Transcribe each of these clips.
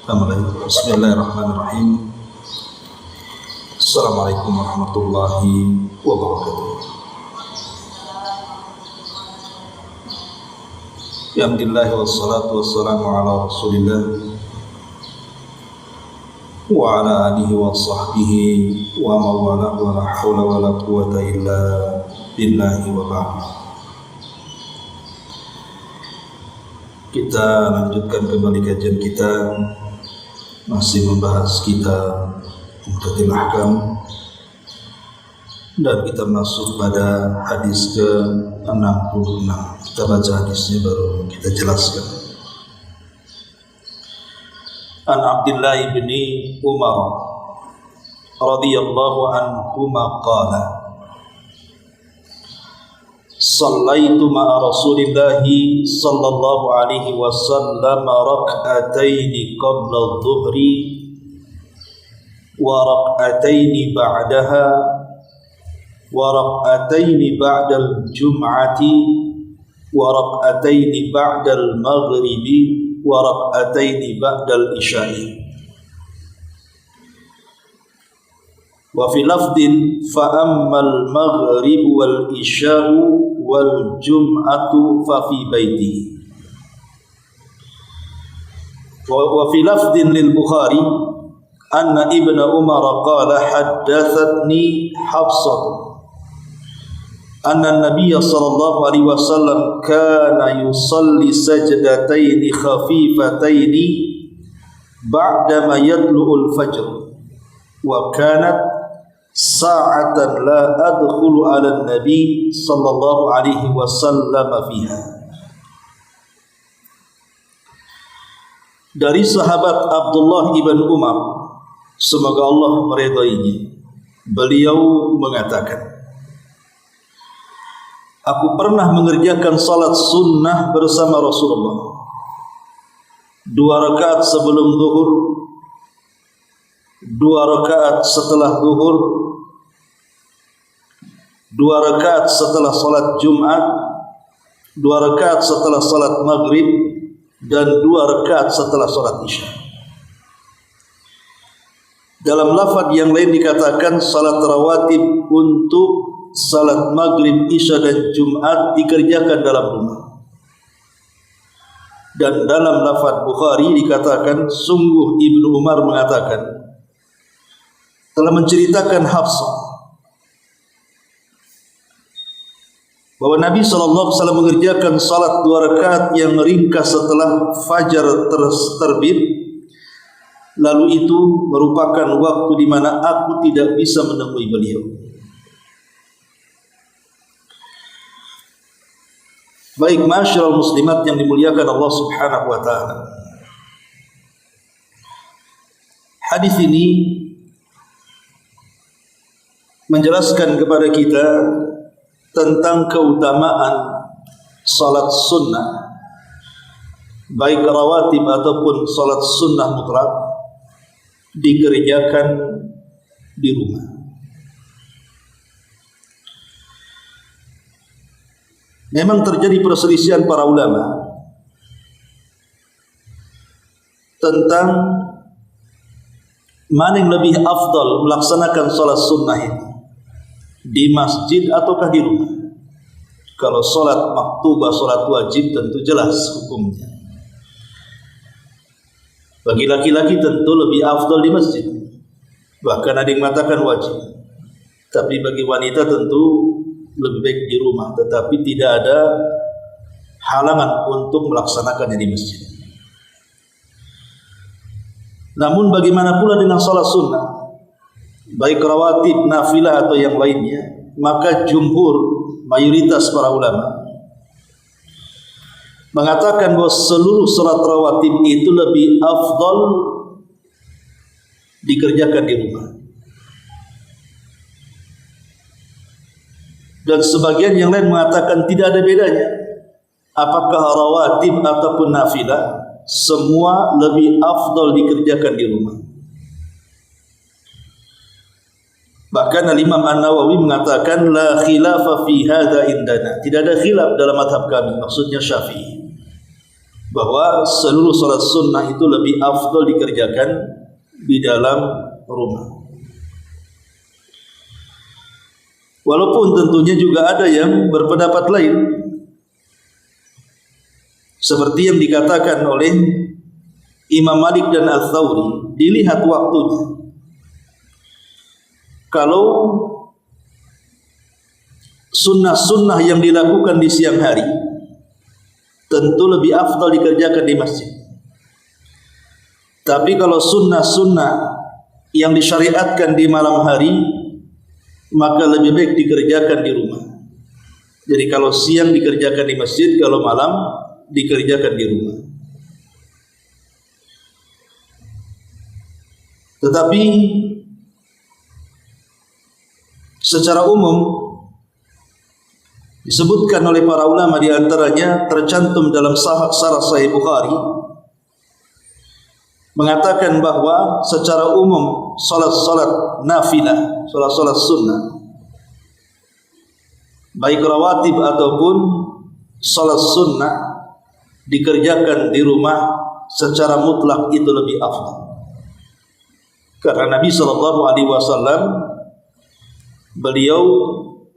Bismillahirrahmanirrahim. Assalamualaikum warahmatullahi wabarakatuh. Alhamdulillah wassalatu wassalamu ala Rasulillah wa ala alihi wa sahbihi wa mawala wa la hawla wa la quwata illa billahi wa ba'd. Kita lanjutkan kembali kajian kita, masih membahas kitab Umdatul Ahkam, dan kita masuk pada hadis ke-66. Kita baca hadisnya baru kita jelaskan. An Abdullah bin Umar radhiyallahu anhuma qala Sallaitu ma'a Rasulillahi sallallahu alaihi wasallam rak'ataini qabla adh-dhuhri wa rak'ataini ba'daha wa rak'ataini ba'da al-jum'ati wa rak'ataini ba'da al-maghribi wa rak'ataini ba'da al-isya'i. Wa fi lafdin fa ammal maghrib wal isya'u wal jum'atu fa fi baiti. Wa fi lafdin lil Bukhari anna Ibn Umar qala haddathatni Hafsah anna an-nabiy sallallahu alaihi wasallam kana yusalli sajdatayn khafifatayn ba'da ma yatlu'ul fajr wa kanat sa'atan la adkhulu ala nabi sallallahu alaihi wasallam fiha. Dari sahabat Abdullah ibn Umar, semoga Allah meridainya, beliau mengatakan, aku pernah mengerjakan salat sunnah bersama Rasulullah 2 rakaat sebelum zuhur, 2 rakaat setelah zuhur, 2 rakaat setelah salat Jumat, 2 rakaat setelah salat Maghrib, dan 2 rakaat setelah salat Isya. Dalam lafaz yang lain dikatakan salat rawatib untuk salat Maghrib, Isya dan Jumat dikerjakan dalam rumah. Dan dalam lafaz Bukhari dikatakan sungguh Ibnu Umar mengatakan telah menceritakan Hafsah bahwa Nabi SAW mengerjakan salat 2 rakaat yang ringkas setelah fajar terbit, lalu itu merupakan waktu di mana aku tidak bisa menemui beliau. Baik masyaallah muslimat yang dimuliakan Allah Subhanahu wa taala. Hadis ini menjelaskan kepada kita tentang keutamaan salat sunnah, baik rawatib ataupun salat sunnah mutlak, dikerjakan di rumah. Memang terjadi perselisihan para ulama tentang mana yang lebih afdal melaksanakan salat sunnah ini, di masjid ataukah di rumah. Kalau salat maktubah, salat wajib, tentu jelas hukumnya. Bagi laki-laki tentu lebih afdal di masjid, bahkan ada yang mengatakan wajib. Tapi bagi wanita tentu lebih baik di rumah, tetapi tidak ada halangan untuk melaksanakannya di masjid. Namun bagaimana pula dengan salat sunnah, baik rawatib, nafilah atau yang lainnya? Maka jumhur, mayoritas para ulama mengatakan bahwa seluruh salat rawatib itu lebih afdal dikerjakan di rumah. Dan sebagian yang lain mengatakan tidak ada bedanya, apakah rawatib ataupun nafilah, semua lebih afdal dikerjakan di rumah. Bahkan Al-Imam An-Nawawi mengatakan la khilafa fi hadza indana, tidak ada khilaf dalam mazhab kami, maksudnya Syafi'i, bahwa seluruh salat sunnah itu lebih afdal dikerjakan di dalam rumah. Walaupun tentunya juga ada yang berpendapat lain, seperti yang dikatakan oleh Imam Malik dan Al-Thawri, dilihat waktunya. Kalau sunnah-sunnah yang dilakukan di siang hari, tentu lebih afdal dikerjakan di masjid. Tapi kalau sunnah-sunnah yang disyariatkan di malam hari, maka lebih baik dikerjakan di rumah. Jadi kalau siang dikerjakan di masjid, kalau malam dikerjakan di rumah. Tetapi secara umum disebutkan oleh para ulama, di antaranya tercantum dalam Syarah Sahih Bukhari, mengatakan bahwa secara umum salat-salat nafilah, salat-salat sunnah, baik rawatib ataupun salat sunnah, dikerjakan di rumah secara mutlak itu lebih afdal. Karena Nabi SAW beliau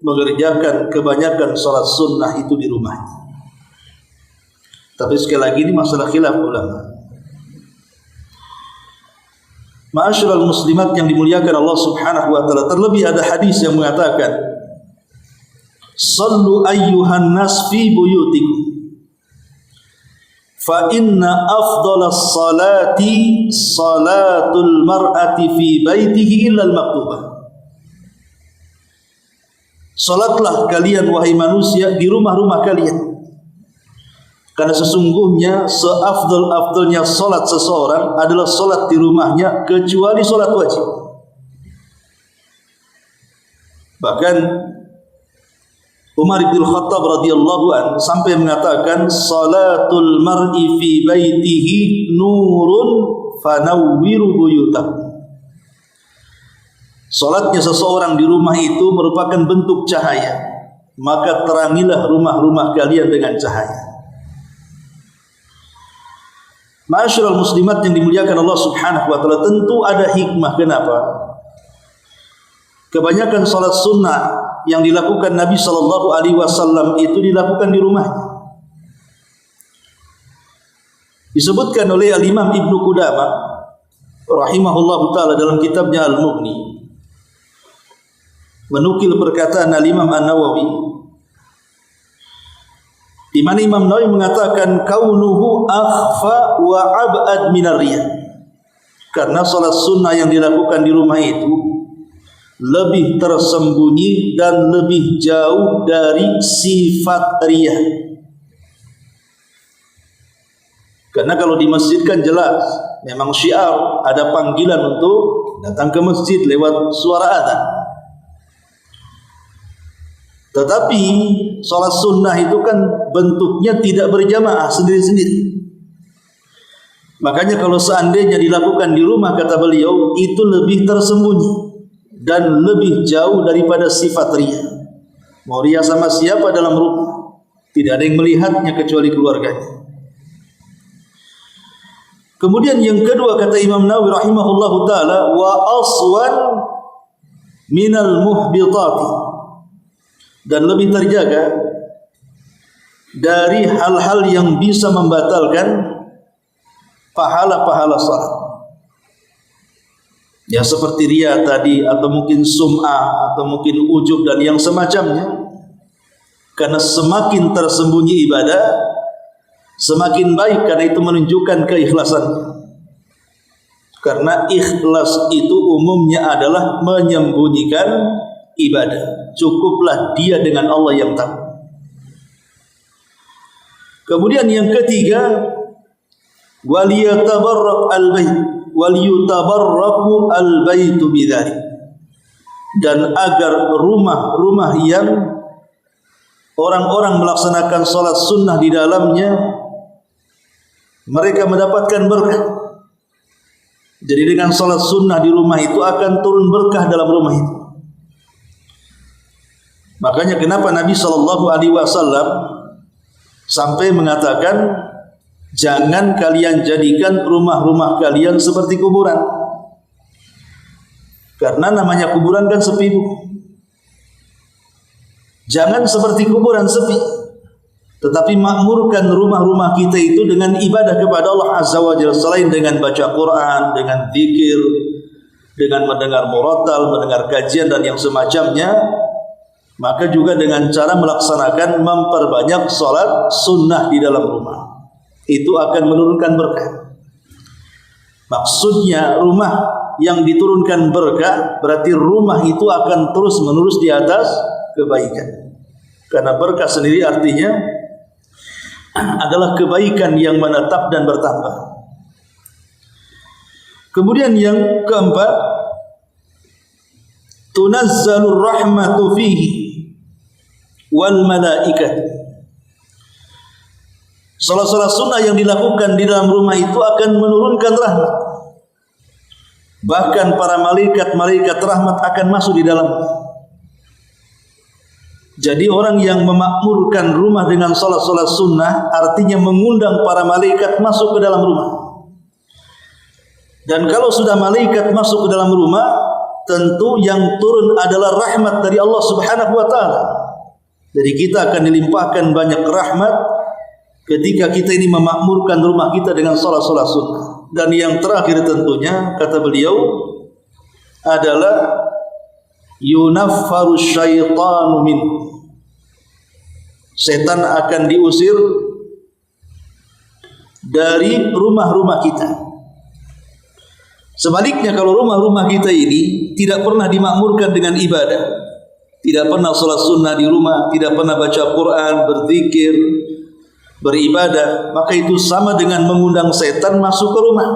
mengerjakan kebanyakan salat sunnah itu di rumahnya. Tapi sekali lagi ini masalah khilaf ulama. Ma'asyiral muslimat yang dimuliakan Allah Subhanahu wa taala, terlebih ada hadis yang mengatakan, "Sallu ayyuhan nas fi buyutikum fa inna afdalas salati salatul mar'ati fi baitihi illa al-maktubah." Salatlah kalian wahai manusia di rumah-rumah kalian, karena sesungguhnya seafdal-afdalnya salat seseorang adalah salat di rumahnya, kecuali salat wajib. Bahkan Umar bin Khattab radhiyallahu an sampai mengatakan, salatul mar'i fi baitihi nurun fanawwiru buyutakum. Salatnya seseorang di rumah itu merupakan bentuk cahaya, maka terangilah rumah-rumah kalian dengan cahaya. Ma'asyiral muslimat yang dimuliakan Allah Subhanahu wa taala, tentu ada hikmah kenapa kebanyakan salat sunnah yang dilakukan Nabi sallallahu alaihi wasallam itu dilakukan di rumahnya. Disebutkan oleh Al-Imam Ibnu Qudamah rahimahullahu taala dalam kitabnya Al-Mughni, menukil perkataan Al-Imam An-Nawawi, di mana Imam Nawawi mengatakan kaunuhu akhfa wa ab'ad minar riya, karena salat sunnah yang dilakukan di rumah itu lebih tersembunyi dan lebih jauh dari sifat riya. Karena kalau di masjid kan jelas, memang syiar, ada panggilan untuk datang ke masjid lewat suara adzan. Tetapi salat sunnah itu kan bentuknya tidak berjamaah, sendiri-sendiri. Makanya kalau seandainya dilakukan di rumah, kata beliau, itu lebih tersembunyi dan lebih jauh daripada sifat riya. Mau riya sama siapa dalam rumah? Tidak ada yang melihatnya kecuali keluarganya. Kemudian yang kedua, kata Imam Nawawi rahimahullahu taala, wa aswan minal muhbitati, dan lebih terjaga dari hal-hal yang bisa membatalkan pahala-pahala salat. Ya seperti riya tadi, atau mungkin sum'ah, atau mungkin ujub dan yang semacamnya. Karena semakin tersembunyi ibadah, semakin baik, karena itu menunjukkan keikhlasan. Karena ikhlas itu umumnya adalah menyembunyikan ibadah. Cukuplah dia dengan Allah yang tahu. Kemudian yang ketiga, waliyatabarrak al-bait waliyutabarraku al-baitu bidzalik, dan agar rumah-rumah yang orang-orang melaksanakan salat sunnah di dalamnya, mereka mendapatkan berkah. Jadi dengan salat sunnah di rumah itu akan turun berkah dalam rumah itu. Makanya kenapa Nabi SAW sampai mengatakan, Jangan kalian jadikan rumah-rumah kalian seperti kuburan. Karena namanya kuburan kan sepi. Jangan seperti kuburan sepi, tetapi makmurkan rumah-rumah kita itu dengan ibadah kepada Allah Azza wa Jalla, selain dengan baca Quran, dengan zikir, dengan mendengar murattal, mendengar kajian dan yang semacamnya, maka juga dengan cara melaksanakan memperbanyak salat sunnah di dalam rumah. Itu akan menurunkan berkah. Maksudnya rumah yang diturunkan berkah berarti rumah itu akan terus menerus di atas kebaikan. Karena berkah sendiri artinya adalah kebaikan yang menetap dan bertambah. Kemudian yang keempat, tunazzalur rahmatu fihi wal malaikat. Salah-salah sunnah yang dilakukan di dalam rumah itu akan menurunkan rahmat. Bahkan para malaikat rahmat akan masuk di dalamnya. Jadi orang yang memakmurkan rumah dengan salat-salat sunnah artinya mengundang para malaikat masuk ke dalam rumah. Dan kalau sudah malaikat masuk ke dalam rumah, tentu yang turun adalah rahmat dari Allah Subhanahu wa taala. Jadi kita akan dilimpahkan banyak rahmat ketika kita ini memakmurkan rumah kita dengan salat-salat sunnah. Dan yang terakhir tentunya kata beliau adalah yunaffaru syaitanu min. Setan akan diusir dari rumah-rumah kita. Sebaliknya kalau rumah-rumah kita ini tidak pernah dimakmurkan dengan ibadah, tidak pernah salat sunnah di rumah, tidak pernah baca Quran, berzikir, beribadah, maka itu sama dengan mengundang setan masuk ke rumah.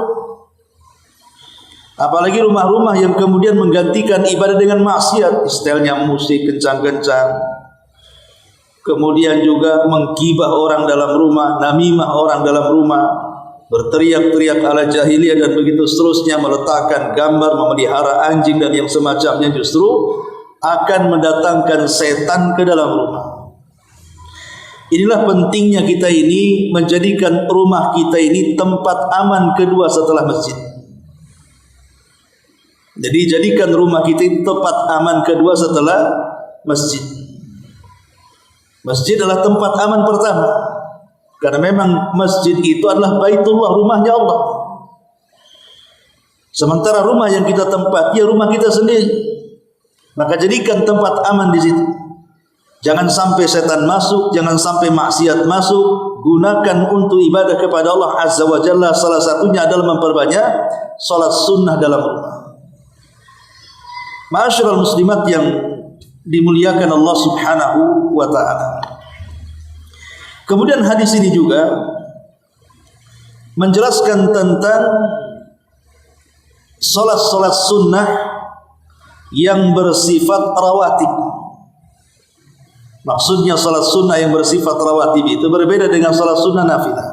Apalagi rumah-rumah yang kemudian menggantikan ibadah dengan maksiat, istilahnya musik kencang-kencang, kemudian juga menggibah orang dalam rumah, namimah orang dalam rumah, berteriak-teriak ala jahiliyah dan begitu seterusnya, meletakkan gambar, memelihara anjing dan yang semacamnya, justru akan mendatangkan setan ke dalam rumah. Inilah pentingnya kita ini menjadikan rumah kita ini tempat aman kedua setelah masjid. Jadi jadikan rumah kita itu tempat aman kedua setelah masjid. Masjid adalah tempat aman pertama, karena memang masjid itu adalah baitullah, rumahnya Allah. Sementara rumah yang kita tempati ya rumah kita sendiri. Maka jadikan tempat aman di situ. Jangan sampai setan masuk, jangan sampai maksiat masuk. Gunakan untuk ibadah kepada Allah Azza wa Jalla. Salah satunya adalah memperbanyak salat sunnah dalam rumah. Ma'asyiral muslimat yang dimuliakan Allah Subhanahu wa taala. Kemudian hadis ini juga menjelaskan tentang salat-salat sunnah yang bersifat rawatib. Maksudnya salat sunnah yang bersifat rawatib itu berbeda dengan salat sunnah nafilah.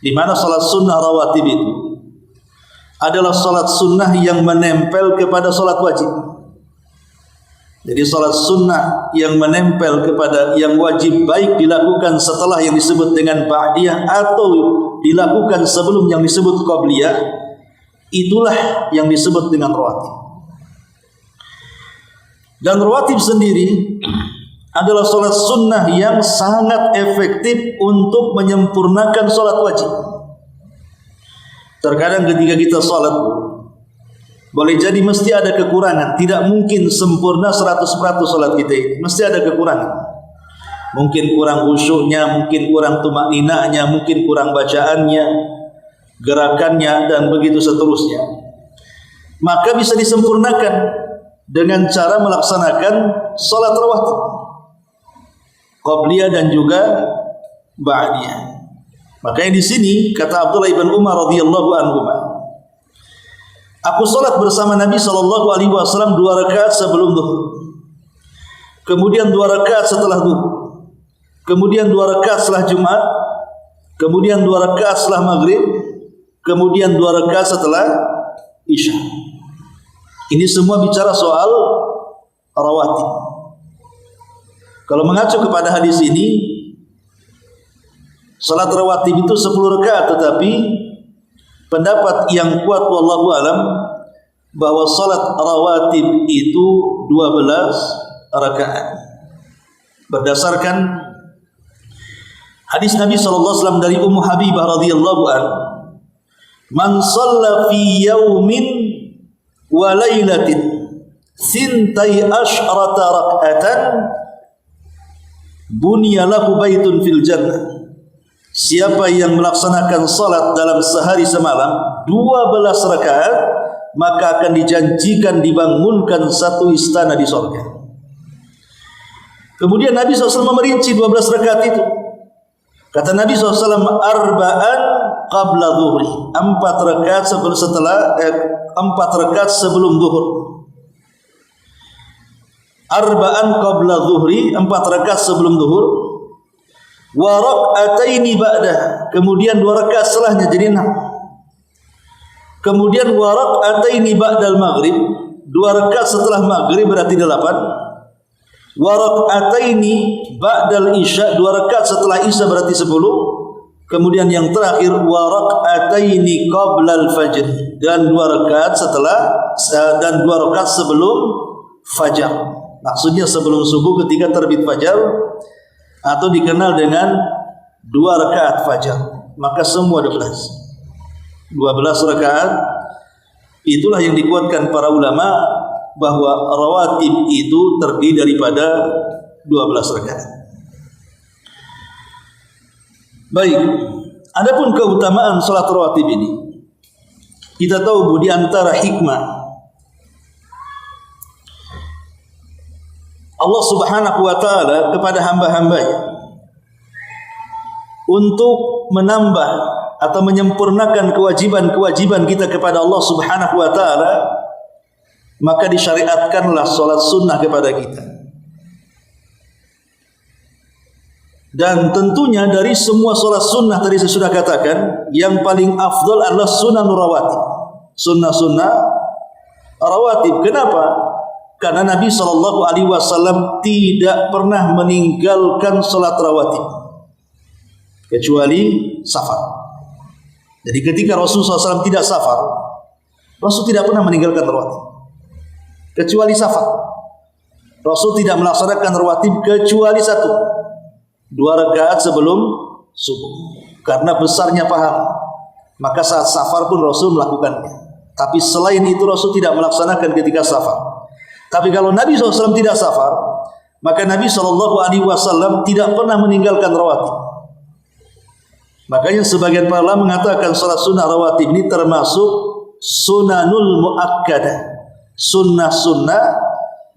Di mana salat sunnah rawatib itu adalah salat sunnah yang menempel kepada salat wajib. Jadi salat sunnah yang menempel kepada yang wajib, baik dilakukan setelah yang disebut dengan ba'diyah atau dilakukan sebelum yang disebut qabliyah, itulah yang disebut dengan rawatib. Dan rawatib sendiri adalah salat sunnah yang sangat efektif untuk menyempurnakan salat wajib. Terkadang ketika kita salat, boleh jadi mesti ada kekurangan. Tidak mungkin sempurna 100% salat kita ini. Mesti ada kekurangan. Mungkin kurang khusyuknya, mungkin kurang tumakninahnya, mungkin kurang bacaannya, gerakannya, dan begitu seterusnya. Maka bisa disempurnakan dengan cara melaksanakan salat rawatib, qabliyah dan juga ba'diyah. Makanya di sini kata Abdullah bin Umar radhiyallahu anhu, aku salat bersama Nabi sallallahu alaihi wasallam 2 rakaat sebelum zuhur, kemudian 2 rakaat setelah zuhur, kemudian 2 rakaat setelah Jumat, kemudian 2 rakaat setelah maghrib, kemudian 2 rakaat setelah Isya. Ini semua bicara soal rawatib. Kalau mengacu kepada hadis ini, Salat rawatib itu 10 rakaat, tetapi pendapat yang kuat wallahu alam bahwa salat rawatib itu 12 rakaat. Berdasarkan hadis Nabi sallallahu alaihi wasallam dari Ummu Habibah radhiyallahu an, "Man shalla fi yaumin wa lailatin sintai asyrata rak'atan bunya lahu baitun fil jannah." Siapa yang melaksanakan salat dalam sehari semalam 12 rakaat, maka akan dijanjikan dibangunkan satu istana di surga. Kemudian Nabi SAW merinci 12 rakaat itu. Kata Nabi SAW, arba'an qabla dhuhri, 4 rakaat sebelum zuhur. Arba'an qabla dhuhri, 4 rakaat sebelum zuhur. Wa rak'ataini ba'dah, kemudian 2 rakaat setelahnya jadi 6. Kemudian wa rak'ataini ba'dal maghrib, 2 rakaat setelah maghrib berarti 8. Wa rak'ataini ba'dal isya, 2 rakaat setelah isya berarti 10. Kemudian yang terakhir wa rak'ataini qablal fajr, dan 2 rakaat sebelum fajar. Maksudnya sebelum subuh ketika terbit fajar, atau dikenal dengan 2 rakaat fajar. Maka semua 12 rakaat. Itulah yang dikuatkan para ulama bahwa rawatib itu terdiri daripada 12 rakaat. Baik, adapun keutamaan salat rawatib ini, kita tahu di antara hikmah Allah Subhanahu wa taala kepada hamba-hambanya untuk menambah atau menyempurnakan kewajiban-kewajiban kita kepada Allah Subhanahu wa taala, maka disyariatkanlah salat sunnah kepada kita. Dan tentunya dari semua salat sunnah tadi saya sudah katakan, yang paling afdal adalah sunnah rawatib. Sunnah-sunnah rawatib. Kenapa? Karena Nabi SAW tidak pernah meninggalkan salat rawatib kecuali safar. Jadi ketika Rasulullah SAW tidak safar, Rasul tidak pernah meninggalkan rawatib kecuali safar. Rasul tidak melaksanakan rawatib kecuali 2 rakaat sebelum subuh, karena besarnya pahala. Maka saat safar pun Rasul melakukannya. Tapi selain itu Rasul tidak melaksanakan ketika safar. Tapi kalau Nabi SAW tidak safar, maka Nabi SAW tidak pernah meninggalkan rawatib. Makanya sebagian para ulama mengatakan salat sunnah rawatib ini termasuk sunanul muakkadah, sunnah-sunnah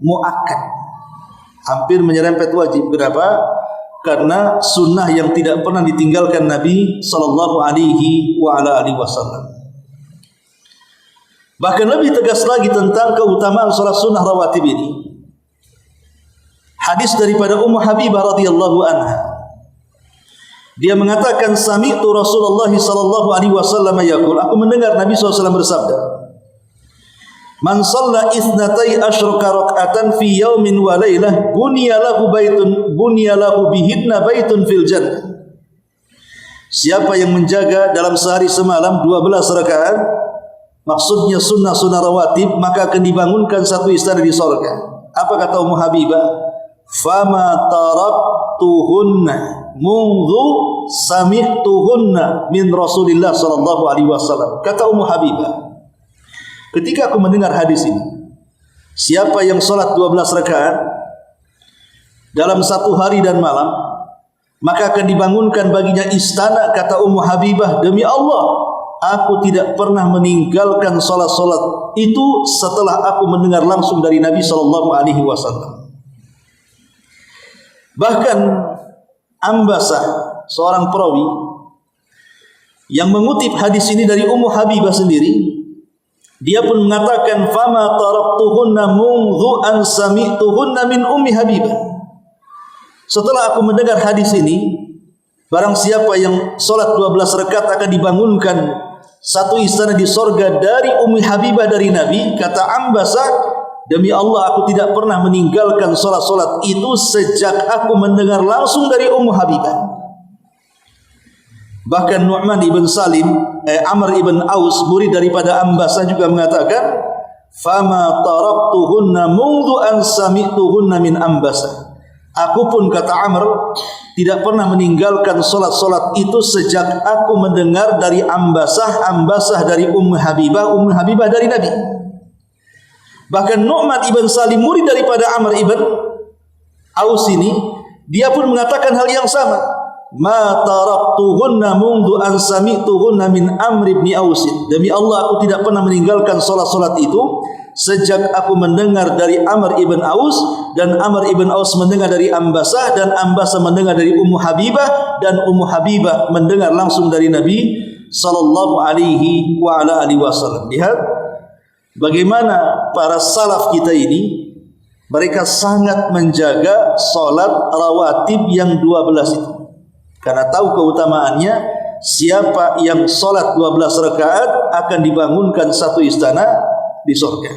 muakkad, hampir menyerempet wajib. Kenapa? Karena sunnah yang tidak pernah ditinggalkan Nabi SAW. Bahkan lebih tegas lagi tentang keutamaan salat sunnah rawatib ini, hadis daripada Ummu Habibah radhiyallahu anha. Dia mengatakan, sami'tu Rasulullah sallallahu alaihi wasallam yaqul, aku mendengar Nabi SAW bersabda, man shalla itsnatai asyra rak'atan fi yaumin wa lailah bunya lahu bihinna baitun fil jannah. Siapa yang menjaga dalam sehari semalam 12 rakaat, maksudnya sunnah-sunnah rawatib, maka akan dibangunkan satu istana di surga. Apa kata Ummu Habibah? Fama taraktuhunna mungdu sami'tuhunna min Rasulillah sallallahu alaihi wasallam. Kata Ummu Habibah, ketika aku mendengar hadis ini, siapa yang salat 12 rakaat dalam 1 hari dan malam, maka akan dibangunkan baginya istana. Kata Ummu Habibah, demi Allah, aku tidak pernah meninggalkan salat-salat itu setelah aku mendengar langsung dari Nabi sallallahu alaihi wasallam. Bahkan Ambasah, seorang perawi yang mengutip hadis ini dari Ummu Habibah sendiri, dia pun mengatakan, fama taraktuhunna mungdhu an sami'tuhunna min Ummi Habibah. Setelah aku mendengar hadis ini, barang siapa yang salat 12 rakaat akan dibangunkan satu istana di sorga dari Ummi Habibah dari Nabi. Kata Ambasah, demi Allah aku tidak pernah meninggalkan salat-salat itu sejak aku mendengar langsung dari Ummu Habibah. Bahkan Nu'man ibn Salim, Amr ibn Aus, murid daripada Ambasah juga mengatakan, "Fama taraktuhunna mundu an sami'tuhunna min Ambasah." Aku pun, kata Amr, tidak pernah meninggalkan solat-solat itu sejak aku mendengar dari Ambasah dari Ummu Habibah dari Nabi. Bahkan Nu'man ibn Salim, murid daripada Amr ibn Aus ini, dia pun mengatakan hal yang sama. Ma taraktuhunna mundu an sami'tuhunna min Amr ibn Aus. Demi Allah, aku tidak pernah meninggalkan solat-solat itu sejak aku mendengar dari Amr ibn Aus, dan Amr ibn Aus mendengar dari Ambasah, dan Ambasah mendengar dari Ummu Habibah, dan Ummu Habibah mendengar langsung dari Nabi sallallahu alaihi wa ala alihi wasallam. Lihat bagaimana para salaf kita ini, mereka sangat menjaga salat rawatib yang 12 itu. Karena tahu keutamaannya, siapa yang salat 12 rakaat akan dibangunkan satu istana di surga.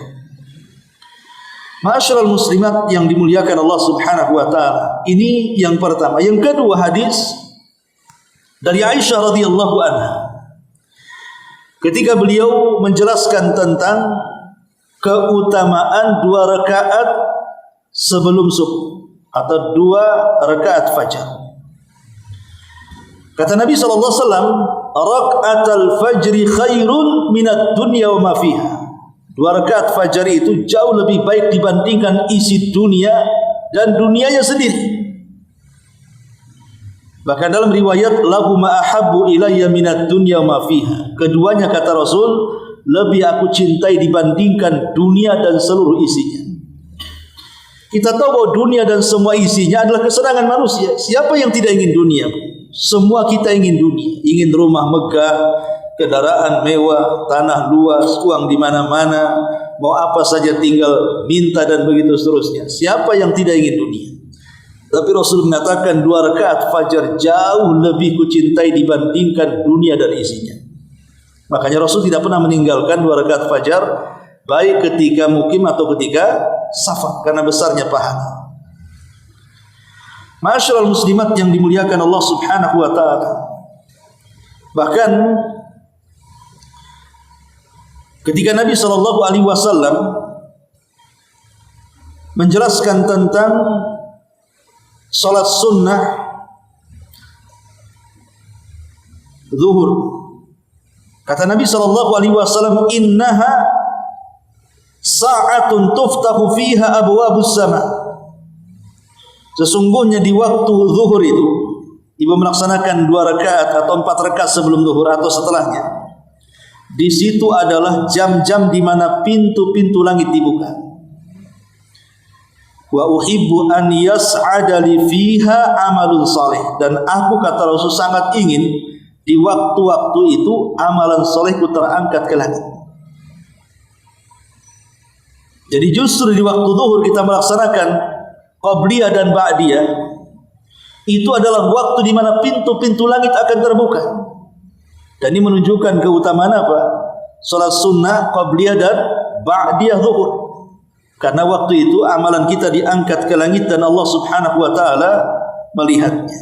Ma'asyiral muslimat yang dimuliakan Allah Subhanahu wa taala. Ini yang pertama. Yang kedua, hadis dari Aisyah radhiyallahu anha. Ketika beliau menjelaskan tentang keutamaan 2 rakaat sebelum subuh atau 2 rakaat fajar. Kata Nabi sallallahu alaihi wasallam, "Raka'atul fajri khairun minad dunya wa ma fiha." 2 rakaat fajar itu jauh lebih baik dibandingkan isi dunia dan dunianya sendiri. Bahkan dalam riwayat, "Lahu ma ahabbu ilayya minad dunya wa ma fiha." Keduanya, kata Rasul, lebih aku cintai dibandingkan dunia dan seluruh isinya. Kita tahu bahwa dunia dan semua isinya adalah kesenangan manusia. Siapa yang tidak ingin dunia? Semua kita ingin dunia, ingin rumah megah, kendaraan mewah, tanah luas, uang di mana-mana, mau apa saja tinggal minta dan begitu seterusnya. Siapa yang tidak ingin dunia? Tapi Rasul mengatakan 2 rakaat fajar jauh lebih kucintai dibandingkan dunia dan isinya. Makanya Rasul tidak pernah meninggalkan 2 rakaat fajar, baik ketika mukim atau ketika safar, karena besarnya pahala. Ma'asyiral muslimat yang dimuliakan Allah Subhanahu wa taala. Bahkan ketika Nabi sallallahu alaihi wasallam menjelaskan tentang salat sunnah zuhur, kata Nabi sallallahu alaihi wasallam, "Innaha sa'atun tuftahu fiha abwabus sama." Sesungguhnya di waktu zuhur itu, ibu melaksanakan 2 rakaat atau 4 rakaat sebelum zuhur atau setelahnya. Di situ adalah jam-jam di mana pintu-pintu langit dibuka. Wa uhibbu an yas'ada li fiha amalun saleh. Dan aku, kata Rasul, sangat ingin di waktu-waktu itu amalan salehku terangkat ke langit. Jadi justru di waktu zuhur kita melaksanakan qabliyah dan ba'diyah, itu adalah waktu di mana pintu-pintu langit akan terbuka. Dan ini menunjukkan keutamaan apa? Salat sunnah qabliyah dan ba'diyah zuhur. Karena waktu itu amalan kita diangkat ke langit dan Allah Subhanahu wa taala melihatnya.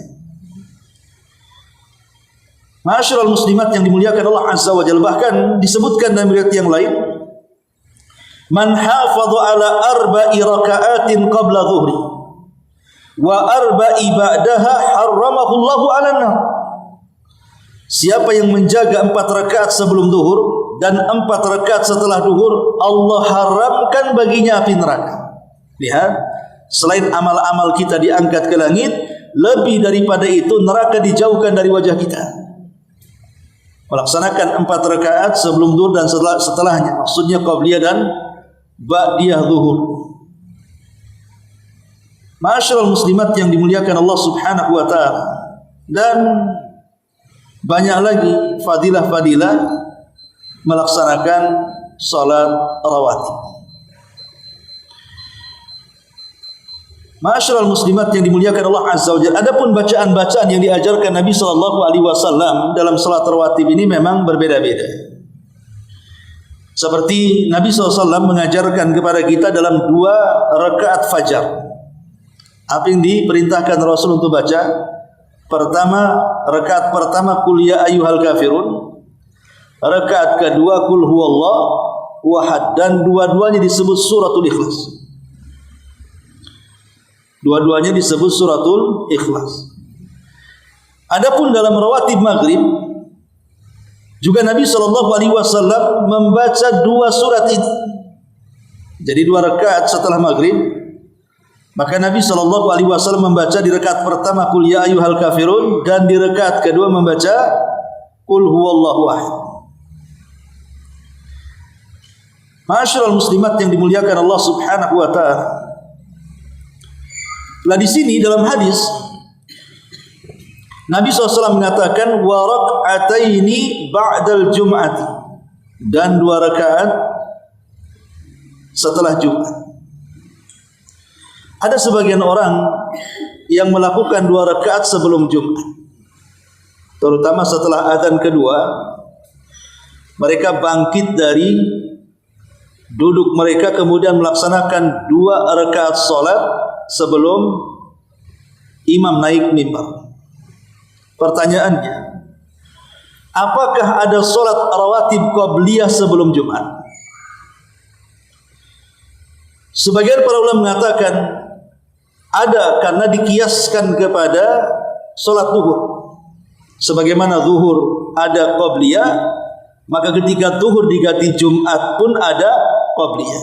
Ma'asyiral muslimat yang dimuliakan Allah Azza wa Jalla, bahkan disebutkan dalam riwayat yang lain, "Man hafadha ala arba'i raka'atin qabla dhuhri wa arba'i ba'daha harramahu Allahu 'alan nar." Siapa yang menjaga 4 rakaat sebelum zuhur dan 4 rakaat setelah zuhur, Allah haramkan baginya api neraka. Lihat, selain amal-amal kita diangkat ke langit, lebih daripada itu neraka dijauhkan dari wajah kita. Melaksanakan 4 rakaat sebelum zuhur dan setelahnya, maksudnya qabliyah dan ba'diyah zuhur. Ma'asyiral muslimat yang dimuliakan Allah Subhanahu wa taala. Dan banyak lagi fadilah-fadilah melaksanakan salat rawatib. Ma'asyiral muslimat yang dimuliakan Allah Azza wa Jalla. Adapun bacaan-bacaan yang diajarkan Nabi sallallahu alaihi wasallam dalam salat rawatib ini memang berbeda-beda. Seperti Nabi SAW mengajarkan kepada kita dalam 2 rakaat fajar. Apa yang diperintahkan Rasul untuk baca? Pertama, rakaat pertama qul ya ayyuhal kafirun. Rakaat kedua qul huwallahu ahad, dan dua-duanya disebut suratul Ikhlas. Dua-duanya disebut suratul Ikhlas. Adapun dalam rawatib maghrib juga Nabi SAW membaca dua surat ini. Jadi dua rakaat setelah maghrib, maka Nabi SAW membaca di rakaat pertama qul ya ayyuhal kafirun, dan di rakaat kedua membaca qul huwallahu ahad. Ma'asyiral muslimat yang dimuliakan Allah Subhanahu wa taala. Lah di sini dalam hadis Nabi SAW mengatakan wa rak'ataini ba'dal jum'ati, dan dua rakaat setelah Jumat. Ada sebagian orang yang melakukan dua rakaat sebelum Jumat, terutama setelah azan kedua. Mereka bangkit dari duduk mereka, kemudian melaksanakan dua rakaat solat sebelum imam naik mimbar. Pertanyaannya, apakah ada solat rawatib qabliyah sebelum Jumat? Sebagian para ulama mengatakan ada, karena dikiaskan kepada solat zuhur. Sebagaimana zuhur ada qabliyah, maka ketika zuhur diganti Jumat pun ada qabliyah.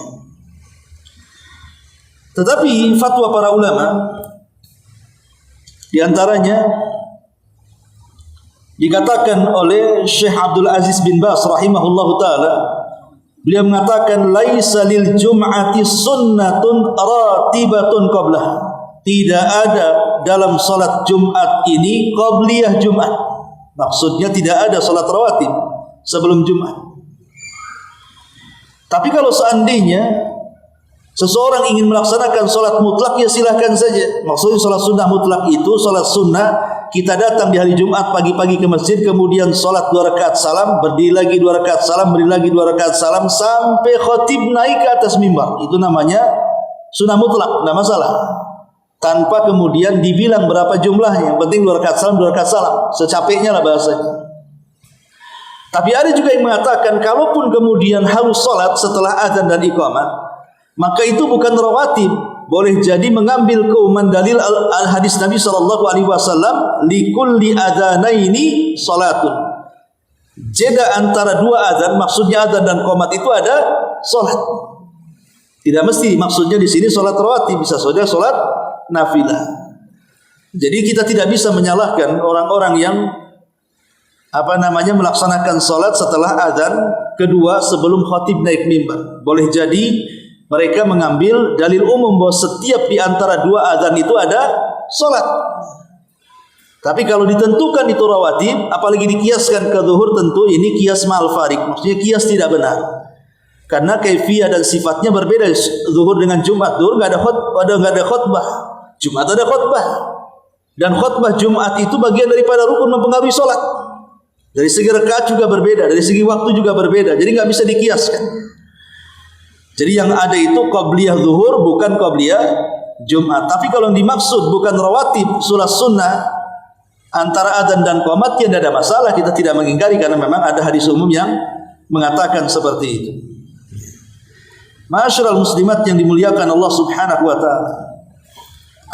Tetapi fatwa para ulama di antaranya dikatakan oleh Syekh Abdul Aziz bin Baz rahimahullahu taala, beliau mengatakan laisa lil jum'ati sunnatun ratibatun qablah. Tidak ada dalam salat Jumat ini qabliyah Jumat. Maksudnya tidak ada salat rawatib sebelum Jumat. Tapi kalau seandainya seseorang ingin melaksanakan salat mutlak, ya silakan saja. Maksudnya salat sunnah mutlak itu salat sunnah, kita datang di hari Jumat pagi-pagi ke masjid, kemudian salat 2 rakaat salam, berdiri lagi 2 rakaat salam, berdiri lagi 2 rakaat salam sampai khatib naik ke atas mimbar. Itu namanya sunnah mutlak, tidak masalah. Tanpa kemudian dibilang berapa jumlahnya, yang penting 2 rakaat salam, 2 rakaat salam, secapeknya lah bahasanya. Tapi ada juga yang mengatakan kalaupun kemudian harus salat setelah azan dan iqamah, maka itu bukan rawatib. Boleh jadi mengambil keumuman dalil hadis Nabi SAW, likulli adzanaini salatun. Jeda antara dua azan, maksudnya azan dan qomat itu ada salat. Tidak mesti maksudnya di sini salat rawatib, bisa saja salat nafilah. Jadi kita tidak bisa menyalahkan orang-orang yang melaksanakan salat setelah azan kedua sebelum khatib naik mimbar. Boleh jadi mereka mengambil dalil umum bahwa setiap di antara dua azan itu ada salat. Tapi kalau ditentukan itu rawatib, apalagi dikiaskan ke zuhur, tentu ini kias ma'al farik. Maksudnya kias tidak benar. Karena kaifiyah dan sifatnya berbeda. Zuhur dengan Jumat, zuhur enggak ada khutbah. Jumat ada khutbah. Dan khutbah Jumat itu bagian daripada rukun mempengaruhi salat. Dari segi rakaat juga berbeda, dari segi waktu juga berbeda. Jadi enggak bisa dikiaskan. Jadi yang ada itu qabliyah zuhur, bukan qabliyah Jumat. Tapi kalau yang dimaksud bukan rawatib, salat sunnah antara adzan dan qomat, ya tidak ada masalah, kita tidak mengingkari karena memang ada hadis umum yang mengatakan seperti itu. Ma'asyiral muslimat yang dimuliakan Allah Subhanahu wa taala.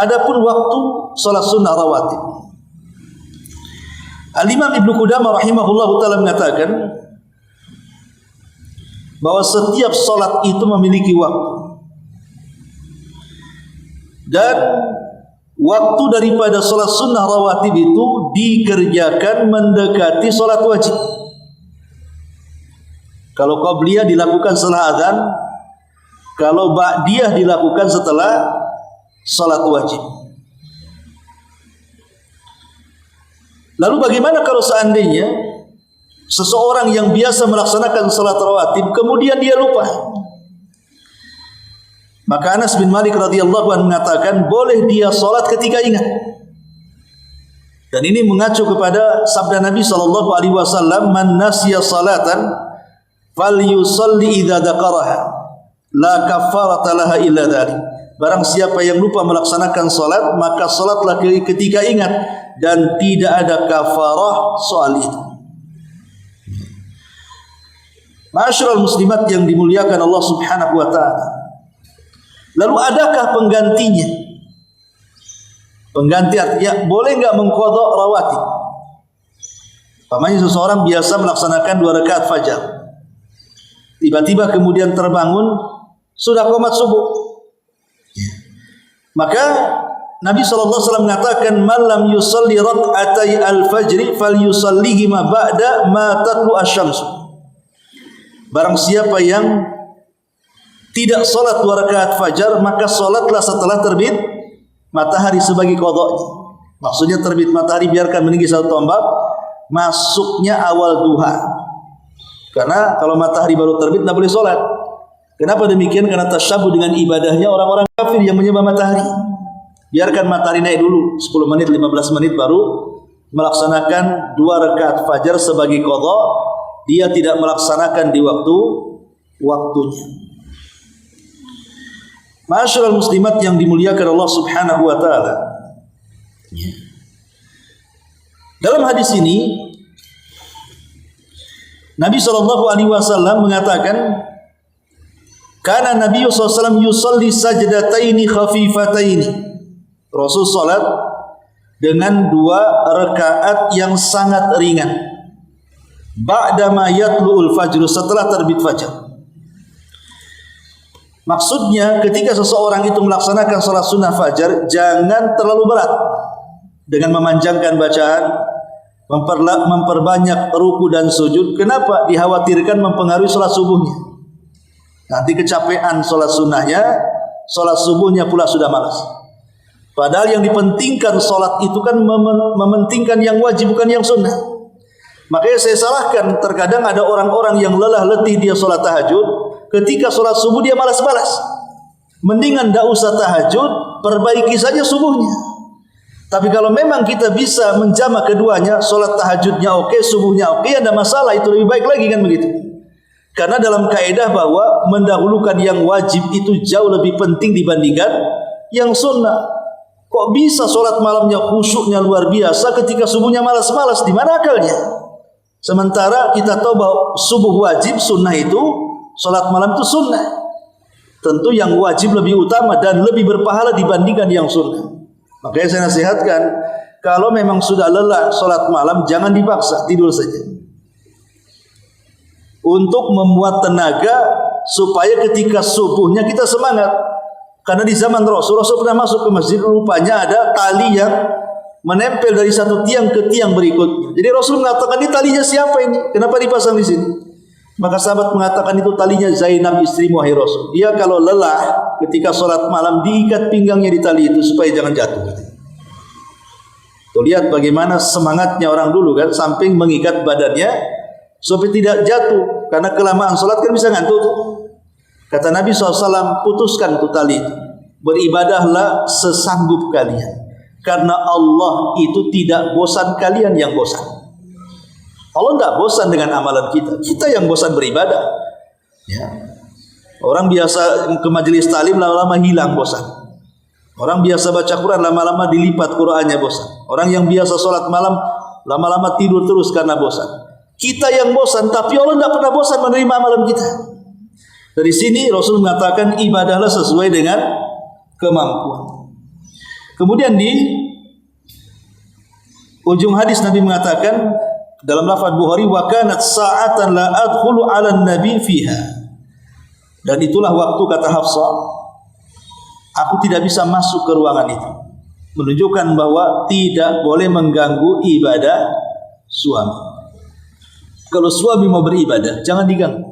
Adapun waktu salat sunnah rawatib, Al-Imam Ibnu Qudamah rahimahullahu taala mengatakan bahwa setiap salat itu memiliki waktu. Dan waktu daripada salat sunnah rawatib itu dikerjakan mendekati salat wajib. Kalau qabliyah dilakukan setelah azan, kalau ba'diyah dilakukan setelah salat wajib. Lalu bagaimana kalau seandainya seseorang yang biasa melaksanakan salat rawatib kemudian dia lupa? Maka Anas bin Malik radhiyallahu anhu mengatakan boleh dia salat ketika ingat. Dan ini mengacu kepada sabda Nabi SAW, man nasiya salatan falyusalli idza dzakaraha la kaffarata laha illa dzalik. barang siapa yang lupa melaksanakan salat, maka salatlah ketika ingat dan tidak ada kafarah soal itu. Ma'asyiral muslimat yang dimuliakan Allah Subhanahu wa taala. Lalu adakah penggantinya? Pengganti artinya boleh enggak mengqadha rawatib? Pamannya seseorang biasa melaksanakan 2 rakaat fajar. Tiba-tiba kemudian terbangun sudah qomat subuh. Maka Nabi SAW mengatakan man lam yusalli rak'atai al-fajri falyusallihima ba'da ma tatlu asy-syamsu. Barang siapa yang tidak salat 2 rakaat fajar, maka salatlah setelah terbit matahari sebagai qadha. Maksudnya terbit matahari biarkan meninggi 1 tombak, masuknya awal duha. Karena kalau matahari baru terbit tidak boleh salat. Kenapa demikian? Karena tasyabuh dengan ibadahnya orang-orang kafir yang menyembah matahari. Biarkan matahari naik dulu 10 menit, 15 menit baru melaksanakan 2 rakaat fajar sebagai qadha. Dia tidak melaksanakan di waktunya. Ma'asyiral muslimat yang dimuliakan Allah Subhanahu wa taala. Dalam hadis ini Nabi SAW mengatakan, karena Nabi SAW yusalli sajdataini khafifataini. Rasul salat dengan 2 rakaat yang sangat ringan. Ba'dama yatlu'ul fajr, setelah terbit fajar. Maksudnya ketika seseorang itu melaksanakan salat sunnah fajar, jangan terlalu berat dengan memanjangkan bacaan, memperbanyak ruku dan sujud. Kenapa? Dikhawatirkan mempengaruhi salat subuhnya. Nanti kecapean salat sunnahnya, salat subuhnya pula sudah malas. Padahal yang dipentingkan salat itu kan mementingkan yang wajib, bukan yang sunnah. Makanya saya salahkan, terkadang ada orang-orang yang lelah letih dia salat tahajud, ketika salat subuh dia malas-malas. Mendingan tidak usah tahajud, perbaiki saja subuhnya. Tapi kalau memang kita bisa menjamak keduanya, salat tahajudnya oke, subuhnya oke, ada masalah, itu lebih baik lagi kan begitu. Karena dalam kaidah bahwa mendahulukan yang wajib itu jauh lebih penting dibandingkan yang sunnah. Kok bisa salat malamnya khusyuknya luar biasa, ketika subuhnya malas-malas? Di mana akalnya? Sementara kita tahu bahwa subuh wajib, sunnah itu, salat malam itu sunnah. Tentu yang wajib lebih utama dan lebih berpahala dibandingkan yang sunnah. Makanya saya nasihatkan, kalau memang sudah lelah salat malam, jangan dipaksa, tidur saja. Untuk membuat tenaga supaya ketika subuhnya kita semangat. Karena di zaman Rasul pernah masuk ke masjid, rupanya ada tali yang menempel dari satu tiang ke tiang berikutnya. Jadi Rasul mengatakan, ini talinya siapa ini? Kenapa dipasang di sini? Maka sahabat mengatakan, itu talinya Zainab istrimu wahai Rasul. Dia kalau lelah ketika sholat malam diikat pinggangnya di tali itu supaya jangan jatuh. Tuh lihat bagaimana semangatnya orang dulu kan, samping mengikat badannya supaya tidak jatuh, karena kelamaan sholat kan bisa ngantuk tuh. Kata Nabi SAW, putuskan tuh tali itu, beribadahlah sesanggup kalian, karena Allah itu tidak bosan kalian yang bosan. Allah tidak bosan dengan amalan kita, kita yang bosan beribadah. Ya. Orang biasa ke majelis talim lama-lama hilang bosan. Orang biasa baca Quran lama-lama dilipat Qurannya bosan. Orang yang biasa sholat malam lama-lama tidur terus karena bosan. Kita yang bosan, tapi Allah tidak pernah bosan menerima amalan kita. Dari sini Rasul mengatakan ibadahlah sesuai dengan kemampuan. Kemudian di ujung hadis Nabi mengatakan dalam lafaz Bukhari, wa kanat sa'atan la adkhulu 'ala an-nabi fiha. Dan itulah waktu, kata Hafsah, aku tidak bisa masuk ke ruangan itu. Menunjukkan bahwa tidak boleh mengganggu ibadah suami. Kalau suami mau beribadah, jangan diganggu.